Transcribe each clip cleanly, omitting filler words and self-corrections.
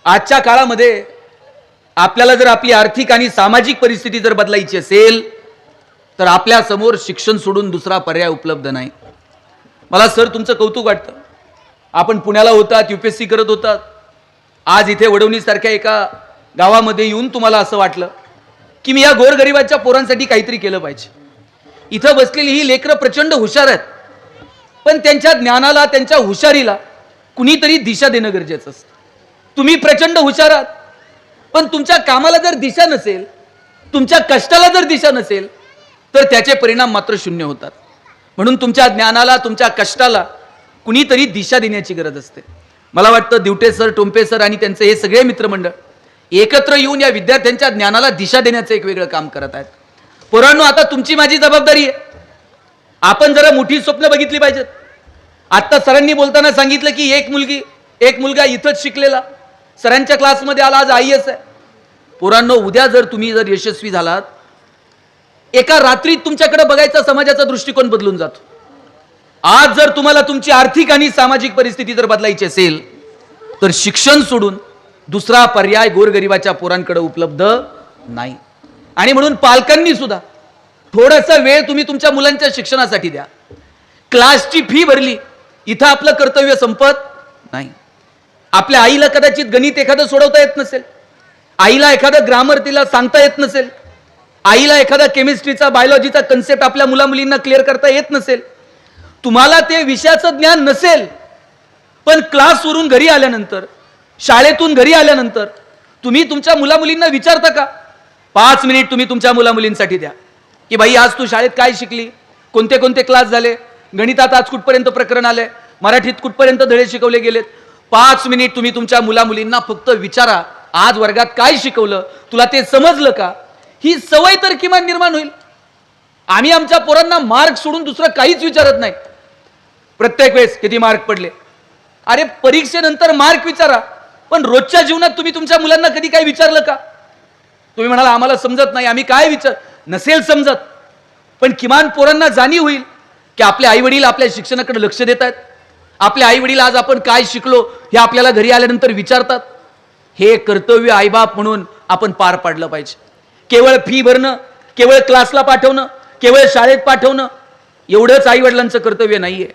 आजच्या काळामध्ये आपल्याला जर आपली आर्थिक आणि सामाजिक परिस्थिती जर बदलायची असेल तर आपल्या समोर शिक्षण सोडून दुसरा पर्याय उपलब्ध नाही। मला सर तुमचं कौतुक वाटतं, आपण पुण्याला होतात, यूपीएससी करत होतात, आज इथे वडवणी सारख्या एका गावामध्ये येऊन तुम्हाला असं वाटलं की मी या गोरगरिबाच्या पोरांसाठी काहीतरी केलं पाहिजे। इथं बसलेली ही लेकरं प्रचंड हुशार आहेत, पण त्यांच्या ज्ञानाला, त्यांच्या हुशारीला कुणीतरी दिशा देणं गरजेचं असतं। तुम्ही प्रचंड हुशार आहात, पण तुमच्या कामाला जर दिशा नसेल, तुमच्या कष्टाला जर दिशा नसेल तर त्याचे परिणाम मात्र शून्य होतात। म्हणून तुमच्या ज्ञानाला, तुमच्या कष्टाला कुणीतरी दिशा देण्याची गरज असते। मला वाटतं दिवटे सर, टोंपे सर आणि त्यांचे हे सगळे मित्रमंडळ एकत्र येऊन या विद्यार्थ्यांच्या ज्ञानाला दिशा देण्याचं एक वेगळं काम करत आहेत। पोरांनो, आता तुमची माझी जबाबदारी आहे, आपण जरा मोठी स्वप्न बघितली पाहिजेत। आता सरांनी बोलताना सांगितलं की एक मुलगा इथंच शिकलेला सरांच्या क्लासमध्ये आला, आज IAS आहे। पोरांनो, उद्या जर तुम्ही यशस्वी झालात, एका रात्रीत तुमच्याकडे बघायचा समाजाचा दृष्टिकोन बदलून जातो। आज जर तुम्हाला तुमची आर्थिक आणि सामाजिक परिस्थिती जर बदलायची असेल तर शिक्षण सोडून दुसरा पर्याय गोरगरिबाच्या पोरांकडे उपलब्ध नाही। आणि म्हणून पालकांनी सुद्धा थोडासा वेळ तुम्ही तुमच्या मुलांच्या शिक्षणासाठी द्या। क्लासची फी भरली, इथं आपलं कर्तव्य संपत नाही। आपल्या आईला कदाचित गणित एखादं सोडवता येत नसेल, आईला एखादं ग्रामर तिला सांगता येत नसेल, आईला एखादा केमिस्ट्रीचा, बायोलॉजीचा कन्सेप्ट आपल्या मुला-मुलींना क्लिअर करता येत नसेल, तुम्हाला ते विषयाचं ज्ञान नसेल, पण क्लासवरून घरी आल्यानंतर, शाळेतून घरी आल्यानंतर तुम्ही तुमच्या मुला-मुलींना विचारता का? 5 मिनिट तुम्ही तुमच्या मुला-मुलींसाठी द्या की भाई आज तू शाळेत काय शिकली, कोणते कोणते क्लास झाले, गणितात आज कुठपर्यंत प्रकरण आले, मराठीत कुठपर्यंत धडे शिकवले गेलेत। 5 मिनिट तुम्ही तुमच्या मुला-मुलींना फक्त विचारा, आज वर्गात काय शिकवलं, तुला ते समजलं का? ही सवय तर किमान निर्माण होईल। आम्ही आमच्या पोरांना मार्क सोडून दुसरं काहीच विचारत नाही। प्रत्येक वेळेस किती मार्क पडले, अरे परीक्षेनंतर मार्क विचारा, पण रोजच्या जीवनात तुम्ही तुमच्या मुलांना कधी काय विचारलं का? तुम्ही म्हणाला आम्हाला समजत नाही, आम्ही काय नसेल समजत, पण किमान पोरांना जाणीव होईल की आपले आई वडील आपल्या शिक्षणाकडे लक्ष देत आहेत, आपले आई वडील आज आपण काय शिकलो हे आपल्याला घरी आल्यानंतर विचारतात। हे कर्तव्य आईबाप म्हणून आपण पार पाडलं पाहिजे। केवळ फी भरणं, केवळ क्लासला पाठवणं, केवळ शाळेत पाठवणं एवढंच आई वडिलांचं कर्तव्य नाहीये।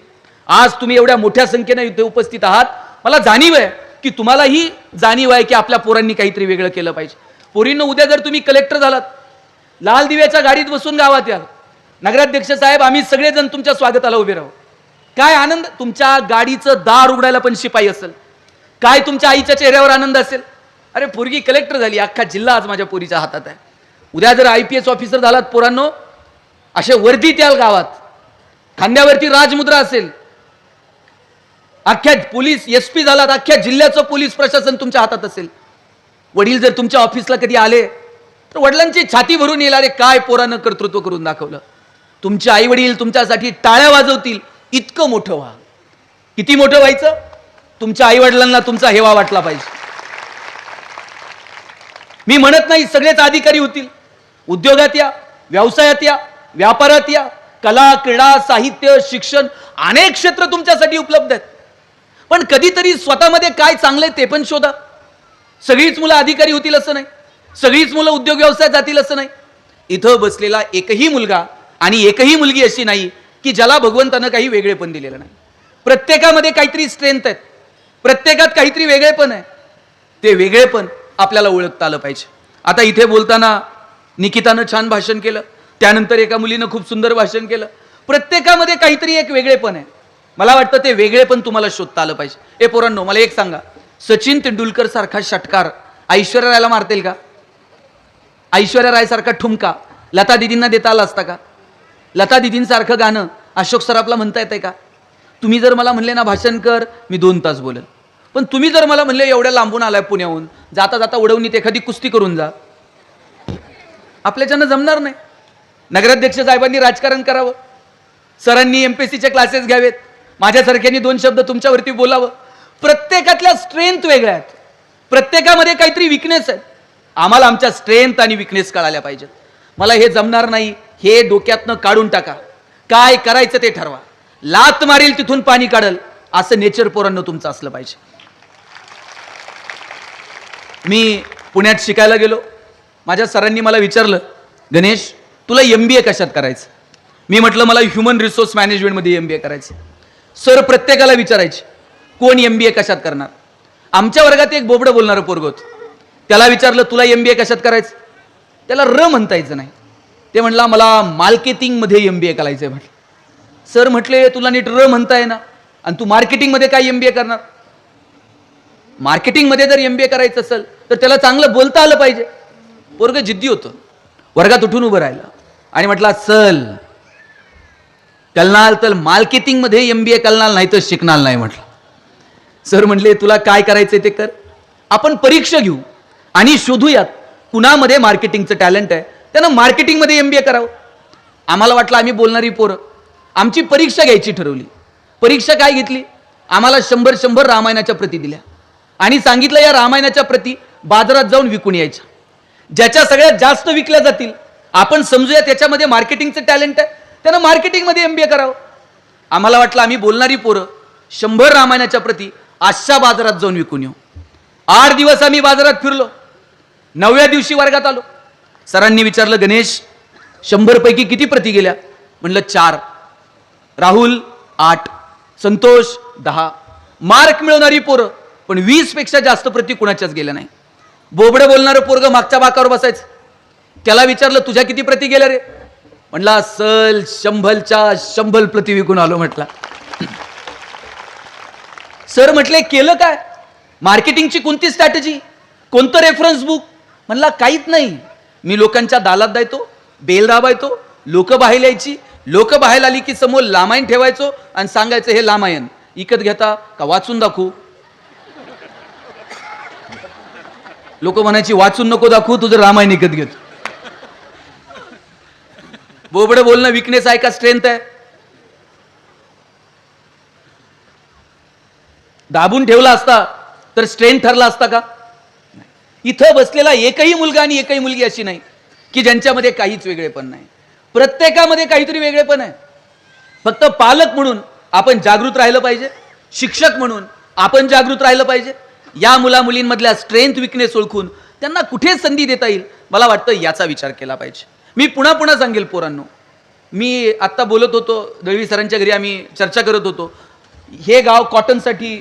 आज तुम्ही एवढ्या मोठ्या संख्येने इथे उपस्थित आहात, मला जाणीव आहे की तुम्हाला ही जाणीव आहे की आपल्या पोरांनी काहीतरी वेगळं केलं पाहिजे। पोरींनो, उद्या जर तुम्ही कलेक्टर झालात, लाल दिव्याच्या गाडीत बसून गावात याल, नगराध्यक्ष साहेब आम्ही सगळेजण तुमच्या स्वागताला उभे राहू, काय आनंद! तुमच्या गाडीचं दार उघडायला पण शिपाई असेल, काय तुमच्या आईच्या चेहऱ्यावर आनंद असेल, अरे पोरगी कलेक्टर झाली, अख्खा जिल्हा आज माझ्या पोरीच्या हातात आहे। उद्या जर IPS ऑफिसर झालात पोरांनो, असे वर्दीत याल गावात, खांद्यावरती राजमुद्रा असेल, अख्ख्या पोलीस SP झालात, अख्ख्या जिल्ह्याचं पोलीस प्रशासन तुमच्या हातात असेल। वडील जर तुमच्या ऑफिसला कधी आले तर वडिलांची छाती भरून येईल, अरे काय पोरानं कर्तृत्व करून दाखवलं। तुमचे आई वडील तुमच्यासाठी टाळ्या वाजवतील, इतकं मोठं व्हा। किती मोठं व्हायचं? तुमच्या आई वडिलांना तुमचा हेवा वाटला पाहिजे। मी म्हणत नाही सगळेच अधिकारी होतील, उद्योगात या, व्यवसायात या, व्यापारात या, कला, क्रीडा, साहित्य, शिक्षण अनेक क्षेत्र तुमच्यासाठी उपलब्ध आहेत, पण कधीतरी स्वतःमध्ये काय चांगले ते पण शोधा। सगळीच मुलं अधिकारी होतील असं नाही, सगळीच मुलं उद्योग व्यवसायात जातील असं नाही। इथं बसलेला एकही मुलगा आणि एकही मुलगी अशी नाही की ज्याला भगवंतानं काही वेगळेपण दिलेलं नाही। प्रत्येकामध्ये काहीतरी स्ट्रेंथ आहे, प्रत्येकात काहीतरी वेगळेपण आहे, ते वेगळेपण आपल्याला ओळखता आलं पाहिजे। आता इथे बोलताना निकितानं छान भाषण केलं, त्यानंतर एका मुलीनं खूप सुंदर भाषण केलं। प्रत्येकामध्ये काहीतरी एक वेगळेपण आहे, मला वाटतं ते वेगळेपण तुम्हाला शोधता आलं पाहिजे। हे पोरांनो, मला एक सांगा, सचिन तेंडुलकर सारखा षटकार ऐश्वर्या रायला मारतील का? ऐश्वर्या राय सारखा ठुमका लता दिदींना देता आला असता का? लता दिदींसारखं गाणं अशोक सराफला म्हणता येतंय का? तुम्ही जर मला म्हणले ना भाषण कर, मी 2 तास बोलेल, पण तुम्ही जर मला म्हणले एवढ्या लांबून आलाय पुण्याहून, जाता जाता वडवणीत एखादी कुस्ती करून जा, आपल्याच्यानं जमणार नाही। नगराध्यक्ष साहेबांनी राजकारण करावं, सरांनी MPSCचे क्लासेस घ्यावेत, माझ्यासारख्यांनी 2 शब्द तुमच्यावरती बोलावं। प्रत्येकातल्या स्ट्रेंथ वेगळ्या आहेत, प्रत्येकामध्ये काहीतरी विकनेस आहे, आम्हाला आमच्या स्ट्रेंथ आणि विकनेस कळाल्या पाहिजेत। मला हे जमणार नाही हे डोक्यातनं काढून टाका, काय करायचं ते ठरवा, लात मारेल तिथून पाणी काढल असं नेचर पोरांनो तुमचं असलं पाहिजे। मी पुण्यात शिकायला गेलो. माझ्या सरांनी मला विचारलं, गणेश तुला MBA कशात करायचं? मी म्हटलं मला ह्युमन रिसोर्स मॅनेजमेंटमध्ये MBA करायचं. सर प्रत्येकाला विचारायचे कोण MBA कशात करणार. आमच्या वर्गात एक बोबडं बोलणारं पोरग होतं. त्याला विचारलं तुला MBA कशात करायचं? त्याला म्हणता यायचं नाही. ते म्हटलं मला मार्केटिंगमध्ये MBA करायचं आहे. म्हटलं सर म्हटले तुला नीट म्हणता येईना आणि तू मार्केटिंगमध्ये काय MBA करणार? मार्केटिंगमध्ये जर MBA करायचं असेल तर त्याला चांगलं बोलता आलं पाहिजे. पोरग जिद्दी होतं. वर्गात उठून उभं राहिलं आणि म्हटलं चल कलनाल तर मार्केटिंगमध्ये MBA कलनाल नाही तर शिकणार नाही. म्हटलं सर म्हटले तुला काय करायचंय ते कर. आपण परीक्षा घेऊ आणि शोधूयात कुणामध्ये मार्केटिंगचं टॅलेंट आहे, त्यानं मार्केटिंगमध्ये MBA करावं. आम्हाला वाटलं आम्ही बोलणारी पोरं. आमची परीक्षा घ्यायची ठरवली. परीक्षा काय घेतली? आम्हाला 100 रामायणाच्या प्रती दिल्या आणि सांगितलं या रामायणाच्या प्रती बाजारात जाऊन विकून यायच्या. ज्याच्या सगळ्यात जास्त विकल्या जातील आपण समजूया त्याच्यामध्ये मार्केटिंगचं टॅलेंट आहे, त्यानं मार्केटिंगमध्ये MBA करावं. आम्हाला वाटलं आम्ही बोलणारी पोरं 100 रामायणाच्या प्रती आजच्या बाजारात जाऊन विकून येऊ. 8 दिवस आम्ही बाजारात फिरलो. 9व्या दिवशी वर्गात आलो. सरांनी विचारलं गणेश 100 पैकी किती प्रती गेल्या? म्हणलं 4. राहुल 8, संतोष 10. मार्क मिळवणारी पोरं पण 20 पेक्षा जास्त प्रती कुणाच्याच गेल्या नाही. बोबडं बोलणारं पोरग मागच्या बाकावर बसायचं. त्याला विचारलं तुझ्या किती प्रती गेल्या रे? म्हणला सल 100च्या प्रती विकून आलो. म्हटला सर म्हटले केलं काय? मार्केटिंगची कोणती स्ट्रॅटेजी, कोणतं रेफरन्स बुक? म्हणला काहीच नाही. मी लोकांच्या दालात द्यायचो, बेल दाबायचो, लोक बाहेर यायची. लोक बाहेर आली की समोर रामायण ठेवायचो आणि सांगायचं हे रामायण इकत घेता का वाचून दाखवू? लोक म्हणायची वाचून नको दाखवू, तुझं रामायण इकत घेतो. बोबडं बोलणं विकनेस आहे का स्ट्रेंथ आहे? दाबून ठेवला असता तर स्ट्रेंथ ठरला असता का? इथं बसलेला एकही मुलगा आणि एकही मुलगी अशी नाही की ज्यांच्यामध्ये काहीच वेगळेपण नाही. प्रत्येकामध्ये काहीतरी वेगळेपण आहे. फक्त पालक म्हणून आपण जागृत राहिलं पाहिजे, शिक्षक म्हणून आपण जागृत राहिलं पाहिजे. या मुला मुलींमधल्या स्ट्रेंथ विकनेस ओळखून त्यांना कुठे संधी देता येईल मला वाटतं याचा विचार केला पाहिजे. मी पुन्हा सांगेल पोरांनो, मी आत्ता बोलत होतो दळवी सरांच्या घरी आम्ही चर्चा करत होतो. हे गाव कॉटनसाठी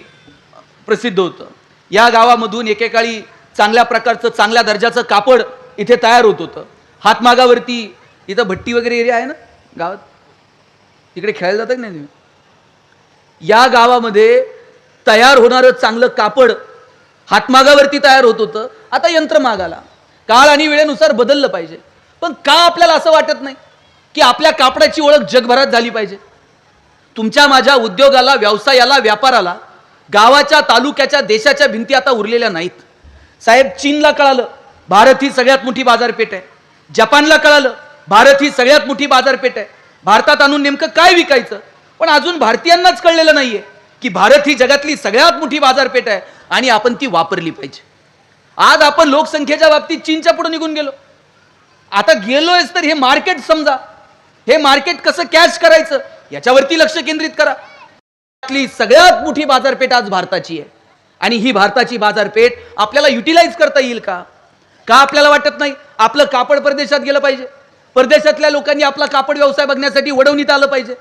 प्रसिद्ध होतं. या गावामधून एकेकाळी चांगल्या प्रकारचं चांगल्या दर्जाचं कापड इथे तयार होत होतं. हातमागावरती इथं भट्टी वगैरे एरिया आहे ना गावात, तिकडे खेळायला जातात नाही तुम्ही? या गावामध्ये तयार होणारं चांगलं कापड हातमागावरती तयार होत होतं. आता यंत्रमाग आला. काळ आणि वेळेनुसार बदललं पाहिजे. पण का आपल्याला असं वाटत नाही की आपल्या कापडाची ओळख जगभरात झाली पाहिजे? तुमच्या माझ्या उद्योगाला, व्यवसायाला, व्यापाराला गावाच्या, तालुक्याच्या, देशाच्या भिंती आता उरलेल्या नाहीत. साहेब चीनला कळालं भारत ही सगळ्यात मोठी बाजारपेठ आहे. जपानला कळालं भारत ही सगळ्यात मोठी बाजारपेठ आहे. भारतात आणून नेमकं काय विकायचं? पण अजून भारतीयांनाच कळलेलं नाहीये की भारत ही जगातली सगळ्यात मोठी बाजारपेठ आहे आणि आपण ती वापरली पाहिजे. आज आपण लोकसंख्येच्या बाबतीत चीनच्या पुढे निघून गेलो. आता गेलोयच तर हे मार्केट समजा, हे मार्केट कसं कॅच करायचं याच्यावरती लक्ष केंद्रित करा. सगळ्यात मोठी बाजारपेठ आज भारताची आहे आणि ही भारताची बाजारपेठ आपल्याला युटिलाइज करता येईल का? का आपल्याला वाटत नाही आपलं कापड परदेशात गेलं पाहिजे? परदेशातल्या लोकांनी आपला कापड व्यवसाय बघण्यासाठी वडवणीत आलं पाहिजे.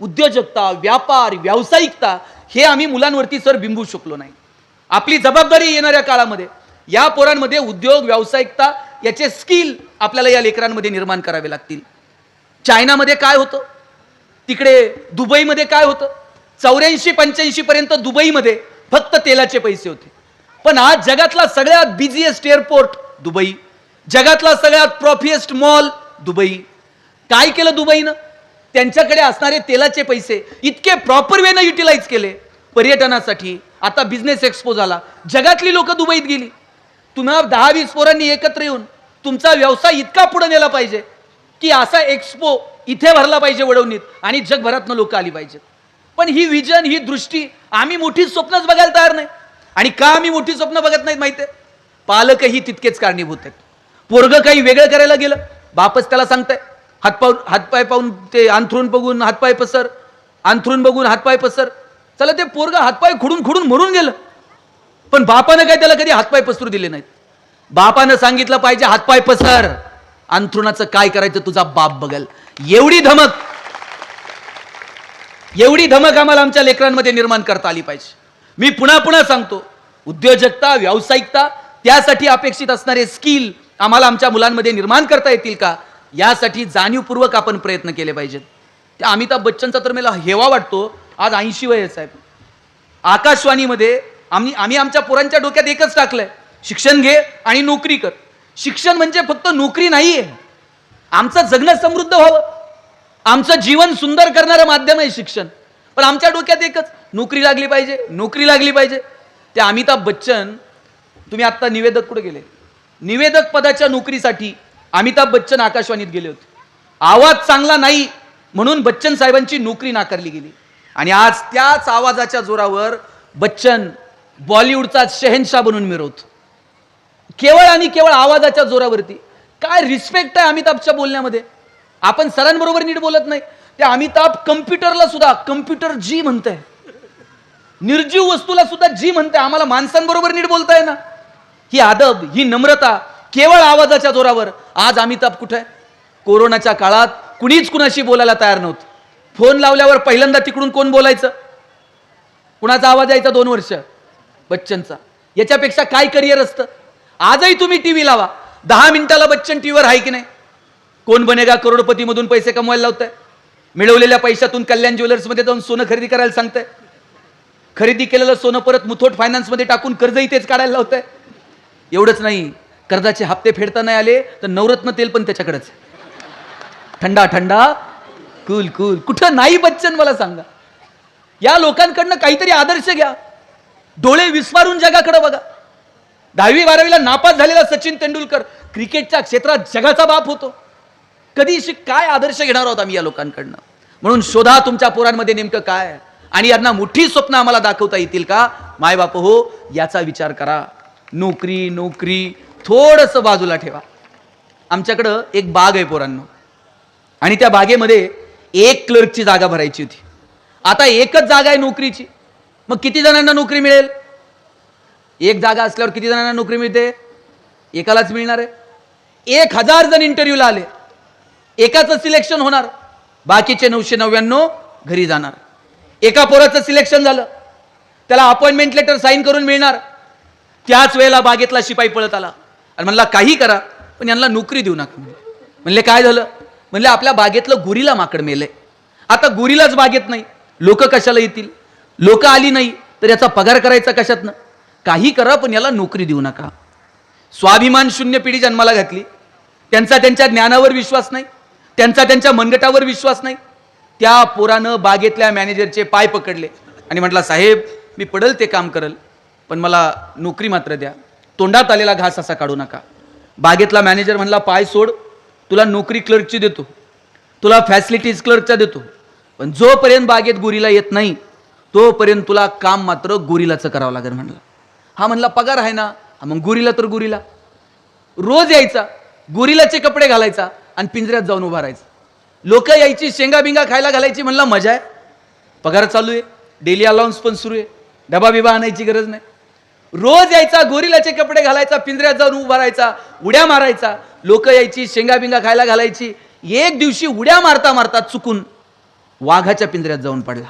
उद्योजकता, व्यापार, व्यावसायिकता हे आम्ही मुलांवरती सर बिंबू शकलो नाही. आपली जबाबदारी येणाऱ्या काळामध्ये या पोरांमध्ये उद्योग, व्यावसायिकता याचे स्किल आपल्याला या लेकरांमध्ये निर्माण करावे लागतील. चायनामध्ये काय होतं, तिकडे दुबईमध्ये काय होतं? 84-85 पर्यंत दुबईमध्ये फक्त तेलाचे पैसे होते. पण आज जगातला सगळ्यात बिझीएस्ट एअरपोर्ट दुबई, जगातला सगळ्यात प्रॉफिएस्ट मॉल दुबई. काय केलं दुबईनं? त्यांच्याकडे असणारे तेलाचे पैसे इतके प्रॉपर वेनं युटिलाइज केले पर्यटनासाठी. आता बिझनेस एक्सपो झाला, जगातली लोक दुबईत गेली. तुम्हाला 10-20 पोरांनी एकत्र येऊन तुमचा व्यवसाय इतका पुढे नेला पाहिजे की असा एक्सपो इथे भरला पाहिजे वडवणीत आणि जगभरातनं लोक आली पाहिजेत. पण ही विजन, ही दृष्टी आम्ही मोठी स्वप्नच बघायला तयार नाही. आणि का आम्ही मोठी स्वप्न बघत नाहीत माहिती आहे? पालकही तितकेच कारणीभूत आहेत. पोरग काही वेगळं करायला गेलं, बापच त्याला सांगताय हातपाय पाहून ते अंथरून बघून हातपाय पसर, अंथरून बघून हातपाय पसर. चला ते पोरग हातपाय खुडून खुडून मरून गेलं. पण बापानं काय त्याला कधी हातपाय पसरू दिले नाहीत. बापानं सांगितलं पाहिजे हातपाय पसर, अंथरुणाचं काय करायचं तुझा बाप बघल. एवढी धमक आम्हाला आमच्या लेकरांमध्ये निर्माण करता आली पाहिजे. मी पुन्हा पुन्हा सांगतो, उद्योजकता, व्यावसायिकता, त्यासाठी अपेक्षित असणारे स्किल आम्हाला आमच्या मुलांमध्ये निर्माण करता येतील का, यासाठी जाणीवपूर्वक आपण प्रयत्न केले पाहिजेत. त्या अमिताभ बच्चनचा तर मला हेवा वाटतो, आज 80 वय आहे साहेब. आकाशवाणीमध्ये आम्ही आमच्या पोरांच्या डोक्यात एकच टाकलंय, शिक्षण घे आणि नोकरी कर. शिक्षण म्हणजे फक्त नोकरी नाहीये, आमचं जगणं समृद्ध व्हावं, आमचं जीवन सुंदर करणारं माध्यम आहे शिक्षण. पण आमच्या डोक्यात एकच, नोकरी लागली पाहिजे, नोकरी लागली पाहिजे. त्या अमिताभ बच्चन, तुम्ही आता निवेदक कुठे गेले, निवेदक पदाच्या नोकरीसाठी अमिताभ बच्चन आकाशवाणीत गेले होते. आवाज चांगला नाही म्हणून बच्चन साहेबांची नोकरी नाकारली गेली. आणि आज त्याच आवाजाच्या जोरावर बच्चन बॉलिवूडचा शहेनशाह बनून मिरवतो, केवळ आणि केवळ आवाजाच्या जोरावरती. काय रिस्पेक्ट आहे अमिताभच्या बोलण्यामध्ये. आपण सरांबरोबर नीट बोलत नाही, त्या अमिताभ कम्प्युटरला सुद्धा कम्प्युटर जी म्हणताय, निर्जीव वस्तूला सुद्धा जी म्हणताय. आम्हाला माणसांबरोबर नीट बोलताय ना. ही अदब, ही नम्रता केवळ आवाजाच्या जोरावर. आज अमिताभ कुठे आहे? कोरोनाच्या काळात कुणीच कुणाशी बोलायला तयार नव्हतं. फोन लावल्यावर पहिल्यांदा तिकडून कोण बोलायचं? कुणाचा आवाज यायचा 2 वर्ष? बच्चनचा. याच्यापेक्षा काय करिअर असतं? आजही तुम्ही टीव्ही लावा, 10 मिनिटाला बच्चन टीव्हीवर आहे की नाही? कोण बनेगा करोडपती मधून पैसे कमवायला लावताय, मिळवलेल्या पैशातून कल्याण ज्वेलर्समध्ये जाऊन सोनं खरेदी करायला सांगताय, खरेदी केलेलं सोनं परत मुथूट फायनान्समध्ये टाकून कर्जही तेच काढायला लावताय. एवढंच नाही, कर्जाचे हप्ते फेडता नाही आले तर नवरत्न तेल पण त्याच्याकडेच, थंडा थंडा कूल कूल. कुठं नाही बच्चन, मला सांगा. या लोकांकडनं काहीतरी आदर्श घ्या, डोळे विस्फारून जगाकडे बघा. 10वी 12वीला नापास झालेला सचिन तेंडुलकर क्रिकेटच्या क्षेत्रात जगाचा बाप होतो. कधी काय आदर्श घेणार आहोत आम्ही या लोकांकडनं? म्हणून शोधा तुमच्या पोरांमध्ये नेमकं काय, आणि यांना मोठी स्वप्न आम्हाला दाखवता येतील का? माय बाप हो, याचा विचार करा. नोकरी नोकरी थोडंसं बाजूला ठेवा. आमच्याकडं एक बाग आहे पोरांनो, आणि त्या बागेमध्ये 1 क्लर्कची जागा भरायची होती. आता एकच जागा आहे नोकरीची, मग किती जणांना नोकरी मिळेल? 1 जागा असल्यावर किती जणांना नोकरी मिळते? एकालाच मिळणार आहे. 1000 जण इंटरव्ह्यूला आले, एकाचं सिलेक्शन होणार, बाकीचे 999 घरी जाणार. एका पोराचं सिलेक्शन झालं, त्याला अपॉइंटमेंट लेटर साईन करून मिळणार. त्याच वेळेला बागेतला शिपाई पळत आला आणि म्हणला काही करा पण यांना नोकरी देऊ नका. म्हणले काय झालं? म्हणले आपल्या बागेतलं गुरीला माकड मेलंय. आता गुरीलाच बागेत नाही, लोक कशाला येतील? लोक आली नाही तर याचा पगार करायचा कशातनं? काही करा पण याला नोकरी देऊ नका. स्वाभिमान शून्य पिढी जन्माला घातली. त्यांचा त्यांच्या ज्ञानावर विश्वास नाही, त्यांचा त्यांच्या मनगटावर विश्वास नाही. त्या पोरानं बागेतल्या मॅनेजरचे पाय पकडले आणि म्हटला, साहेब मी पडल ते काम करल, पण मला नोकरी मात्र द्या. तोंडात आलेला घास असा काढू नका. बागेतला मॅनेजर म्हणला, पाय सोड, तुला नोकरी क्लर्कची देतो, तुला फॅसिलिटीज क्लर्कच्या देतो, पण जोपर्यंत बागेत गुरीला येत नाही तोपर्यंत तुला काम मात्र गुरीलाचं करावं लागेल म्हणलं. हा म्हणला पगार आहे ना. मग गुरीला तर गुरीला रोज यायचा, गुरीलाचे कपडे घालायचा आणि पिंजऱ्यात जाऊन उभा राहायचा. लोक यायची, शेंगा बिंगा खायला घालायची. म्हणला मजा आहे, पगार चालू आहे, डेली अलाउन्स पण सुरू आहे, डबा बिबा आणायची गरज नाही. रोज यायचा, गोरिलाचे कपडे घालायचा, पिंजऱ्यात जाऊन उभा राहायचा, उड्या मारायचा. लोक यायची, शेंगा बिंगा खायला घालायची. एक दिवशी उड्या मारता मारता चुकून वाघाच्या पिंजऱ्यात जाऊन पडला.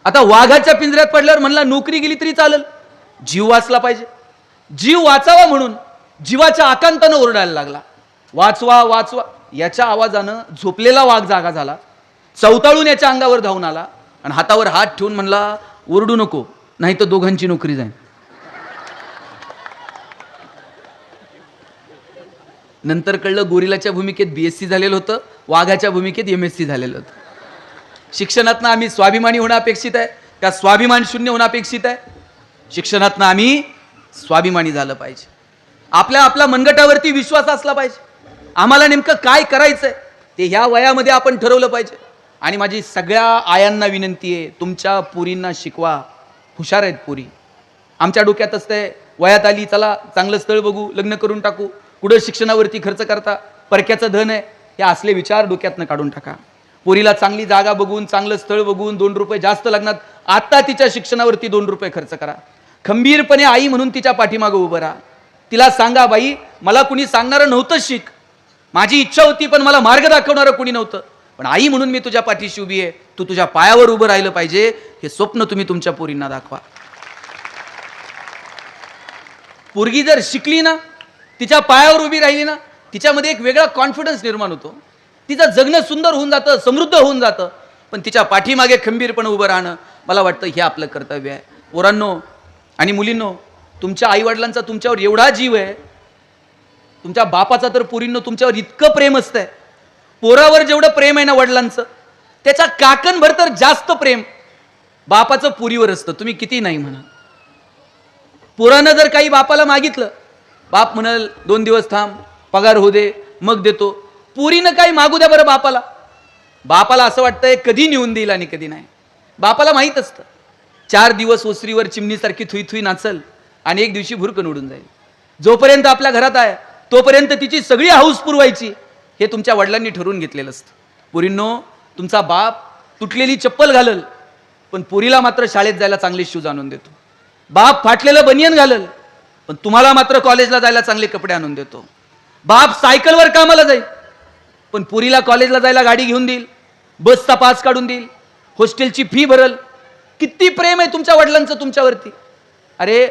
आता वाघाच्या पिंजऱ्यात पडल्यावर म्हणला नोकरी गेली तरी चालेल, जीव वाचला पाहिजे. जीव वाचावा म्हणून जीवाच्या आकांतानं ओरडायला लागला, वाचवा वाचवा. याच्या आवाजानं झोपलेला वाघ जागा झाला, चवताळून याच्या अंगावर धावून आला आणि हातावर हात ठेवून म्हणला, ओरडू नको नाही तर दोघांची नोकरी जाईल. नंतर कळलं गोरिलाच्या भूमिकेत BSc झालेलं होतं, वाघाच्या भूमिकेत MSc झालेलं होतं. शिक्षणातनं आम्ही स्वाभिमानी होणं अपेक्षित आहे का स्वाभिमान शून्य होणं अपेक्षित आहे? शिक्षणातनं आम्ही स्वाभिमानी झालं पाहिजे. आपल्या मनगटावरती विश्वास असला पाहिजे. आम्हाला नेमकं काय करायचंय ते ह्या वयामध्ये आपण ठरवलं पाहिजे. आणि माझी सगळ्या आयांना विनंती आहे, तुमच्या पोरींना शिकवा. हुशार आहेत पोरी. आमच्या डोक्यात असतंय वयात आली चला चांगलं स्थळ बघू, लग्न करून टाकू, कुठं शिक्षणावरती खर्च करता, परक्याचं धन आहे, हे असले विचार डोक्यातनं काढून टाका. पोरीला चांगली जागा बघून, चांगलं स्थळ बघून 2 रुपये जास्त लग्नात आता तिच्या शिक्षणावरती 2 रुपये खर्च करा. खंबीरपणे आई म्हणून तिच्या पाठीमागे उभं राहा. तिला सांगा, बाई मला कुणी सांगणारं नव्हतं शिक, माझी इच्छा होती पण मला मार्ग दाखवणारं कुणी नव्हतं, पण आई म्हणून मी तुझ्या पाठीशी उभी आहे, तू तुझ्या पायावर उभं राहिलं पाहिजे, हे स्वप्न तुम्ही तुमच्या पोरींना दाखवा. पोरगी जर शिकली ना, तिच्या पायावर उभी राहिली ना, तिच्यामध्ये एक वेगळा कॉन्फिडन्स निर्माण होतो, तिचं जगणं सुंदर होऊन जातं, समृद्ध होऊन जातं. पण तिच्या पाठीमागे खंबीरपणे उभं राहणं, मला वाटतं हे आपलं कर्तव्य आहे. पोरांनो आणि मुलींनो, तुमच्या आईवडिलांचा तुमच्यावर एवढा जीव आहे, तुमच्या बापाचा तर पोरींनो तुमच्यावर इतकं प्रेम असतंय, पोरावर जेवढं प्रेम आहे ना वडिलांचं, त्याच्या काकणभर तर जास्त प्रेम बापाचं पोरीवर असतं. तुम्ही किती नाही म्हणा, पोरानं जर काही बापाला मागितलं, बाप म्हणाल 2 दिवस थांब, पगार हो दे, मग देतो. पोरीनं काही मागू द्या बरं बापाला, बापाला असं वाटतंय कधी नेऊन देईल आणि कधी नाही. बापाला माहीत असतं 4 दिवस ओसरीवर चिमणीसारखी थुई थुई नाचल आणि एक दिवशी भुरकन उडून जाईल. जोपर्यंत आपल्या घरात आहे तोपर्यंत तिची सगळी हाऊस पुरवायची, हे तुमच्या वडिलांनी ठरवून घेतलेलं असतं. पोरींनो, तुमचा बाप तुटलेली चप्पल घालल, पण पोरीला मात्र शाळेत जायला चांगले शूज आणून देतो. बाप फाटलेलं बनियन घालल, पण तुम्हाला मात्र कॉलेजला जायला चांगले कपडे आणून देतो. बाप सायकलवर कामाला जाईल, पण पोरीला कॉलेजला जायला गाडी घेऊन देईल, बसचा पास काढून देईल, हॉस्टेलची फी भरल. किती प्रेम आहे तुमच्या वडिलांचं तुमच्यावरती. अरे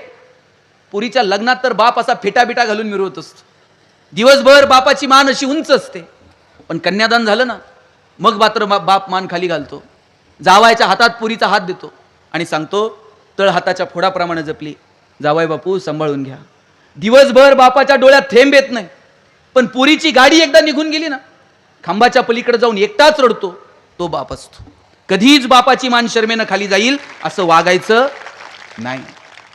पुरीच्या लग्नात तर बाप असा फेटाबिटा घालून मिरवत असतो, दिवसभर बापाची मान अशी उंच असते, पण कन्यादान झालं ना, मग मात्र बाप मान खाली घालतो, जावायच्या हातात पुरीचा हात देतो आणि सांगतो, तळ हाताच्या फोडाप्रमाणे जपली, जावाय बापू सांभाळून घ्या. दिवसभर बापाच्या डोळ्यात थेंब येत नाही, पण पुरीची गाडी एकदा निघून गेली ना, खांबाच्या पलीकडे जाऊन एकटाच रडतो, तो बाप असतो. कधीच बापाची मान शर्मेनं खाली जाईल असं वागायचं नाही.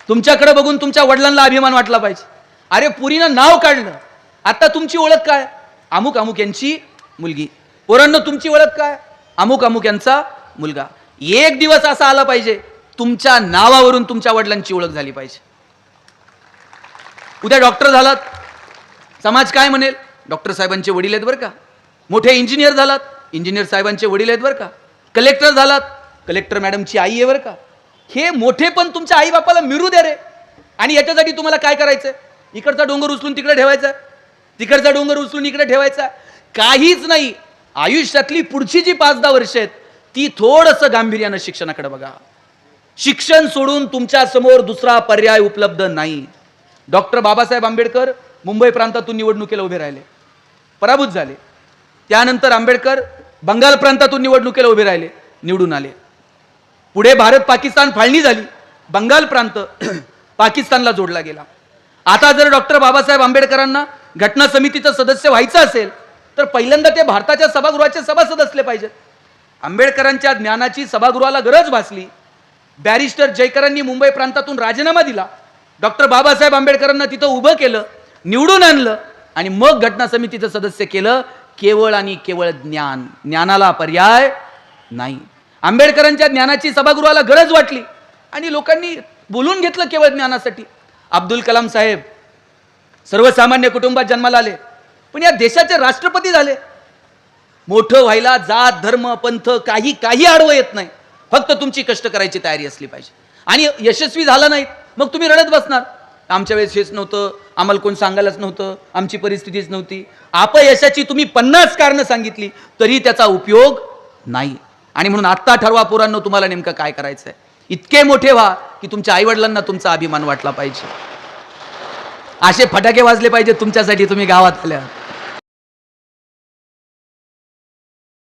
तुमच्याकडे बघून तुमच्या वडिलांना अभिमान वाटला पाहिजे. अरे पुरीनं नाव काढलं, आता तुमची ओळख काय? अमुक अमुक यांची मुलगी. पोरांनो, तुमची ओळख काय? अमुक अमुक यांचा मुलगा. एक दिवस असा आला पाहिजे तुमच्या नावावरून तुमच्या वडिलांची ओळख झाली पाहिजे. उद्या डॉक्टर झालात, समाज काय म्हणेल? डॉक्टर साहेबांचे वडील आहेत बरं का. मोठे इंजिनियर झालात, इंजिनियर साहेबांचे वडील आहेत बरं का. कलेक्टर झालात, कलेक्टर मॅडमची आई आहे बरं का. हे मोठे पण तुमच्या आई बापाला मिरू द्या रे. आणि याच्यासाठी तुम्हाला काय करायचंय? इकडचा डोंगर उचलून तिकडे ठेवायचा, तिकडचा डोंगर उचलून इकडे ठेवायचा, काहीच नाही. आयुष्यातली पुढची जी 5-10 वर्ष आहेत ती थोडंसं गांभीर्यानं शिक्षणाकडे बघा. शिक्षण सोडून तुमच्या समोर दुसरा पर्याय उपलब्ध नाही. डॉक्टर बाबासाहेब आंबेडकर मुंबई प्रांतातून निवडणुकीला उभे राहिले, पराभूत झाले. त्यानंतर आंबेडकर बंगाल प्रांतातून निवडणुकीला उभे राहिले, निवडून आले. पुढे भारत पाकिस्तान फाळणी झाली, बंगाल प्रांत पाकिस्तानला जोडला गेला. आता जर डॉक्टर बाबासाहेब आंबेडकरांना घटना समितीचं सदस्य व्हायचं असेल तर पहिल्यांदा ते भारताच्या सभागृहाचे सभासद असले पाहिजेत. आंबेडकरांच्या ज्ञानाची सभागृहाला गरज भासली. बॅरिस्टर जयकरांनी मुंबई प्रांतातून राजीनामा दिला, डॉक्टर बाबासाहेब आंबेडकरांना तिथं उभं केलं, निवडून आणलं आणि मग घटना समितीचं सदस्य केलं. केवळ आणि केवळ ज्ञान, ज्ञानाला पर्याय नाही. आंबेडकरांच्या ज्ञानाची सभागृहाला गरज वाटली आणि लोकांनी बोलून घेतलं केवळ ज्ञानासाठी. अब्दुल कलाम साहेब सर्वसामान्य कुटुंबात जन्माला आले, पण या देशाचे राष्ट्रपती झाले. मोठं व्हायला जात धर्म पंथ काही काही आडवं येत नाही, फक्त तुमची कष्ट करायची तयारी असली पाहिजे. आणि यशस्वी झाला नाहीत मग तुम्ही रडत बसणार, आमच्या वेळेस हेच नव्हतं, आम्हाला कोण सांगायलाच नव्हतं, आमची परिस्थितीच नव्हती. अपयशाची तुम्ही 50 कारणं सांगितली तरी त्याचा उपयोग नाही. आणि म्हणून आत्ता ठरवा पोरांनो, तुम्हाला नेमकं काय करायचंय. इतके मोठे व्हा की तुमच्या आईवडिलांना तुमचा अभिमान वाटला पाहिजे. असे फटाके वाजले पाहिजे तुमच्यासाठी, तुम्ही गावात आल्या.